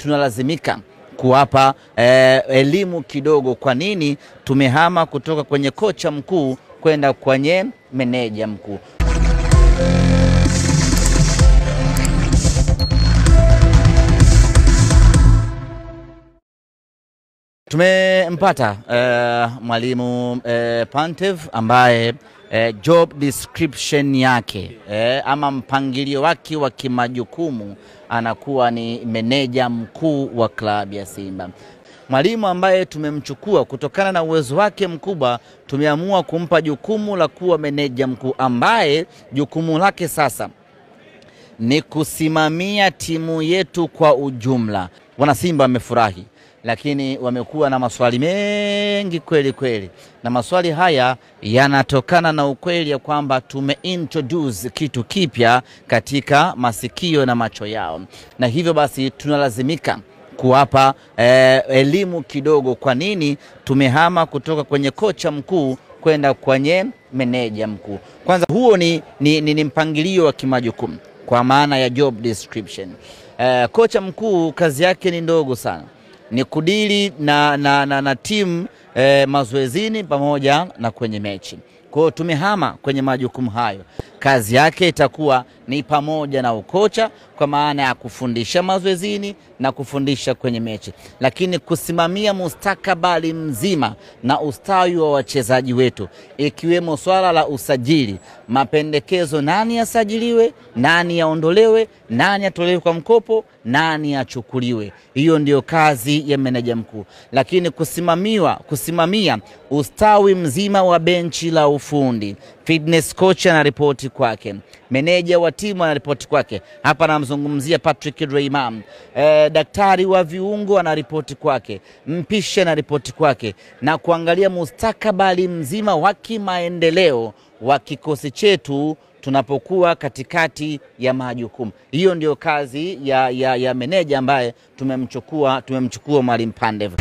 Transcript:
tunalazimika kuwapa elimu kidogo kwa nini tumehama kutoka kwenye kocha mkuu kwenda kwenye meneja mkuu. Tumempata mwalimu Pantev ambaye job description yake ama mpangilio wake wa kimajukumu anakuwa ni meneja mkuu wa klabu ya Simba. Mwalimu ambaye tumemchukua kutokana na uwezo wake mkubwa, tumeamua kumpa jukumu la kuwa meneja mkuu ambaye jukumu lake sasa ni kusimamia timu yetu kwa ujumla. Wana Simba wamefurahi, lakini wamekuwa na maswali mengi kweli, na maswali haya yanatokana na ukweli ya kwamba tumeintroduce kitu kipya katika masikio na macho yao, na hivyo basi tunalazimika kuwapa elimu kidogo kwa nini tumehama kutoka kwenye kocha mkuu kwenda kwenye meneja mkuu. Kwanza huo ni mpangilio wa kimajukumu kwa maana ya job description. Kocha mkuu kazi yake ni ndogo sana, ni kudili na timu mazoezini pamoja na kwenye mechi. Kwa hiyo tumehama kwenye majukumu hayo. Kazi yake itakuwa ni pamoja na ukocha kwa maana ya kufundisha mazoezini na kufundisha kwenye mechi, lakini kusimamia mustakabali mzima na ustawi wa wachezaji wetu, ikiwemo swala la usajili, mapendekezo, nani asajiliwe, nani aondolewe, nani atolewe kwa mkopo, nani achukuliwe. Hiyo ndio kazi ya meneja mkuu. Lakini kusimamia ustawi mzima wa benchi la ufundi, fitness coach anaripoti kwake, meneja wa timu anaripoti kwake. Hapa namzungumzia Patrick Reimann. Daktari wa viungo anaripoti kwake, mpishi anaripoti kwake, na kuangalia mustakabali mzima wa kimaendeleo wa kikosi chetu tunapokuwa katikati ya majukumu. Hiyo ndio kazi ya meneja ambaye tumemchukua mwalimu Pantev.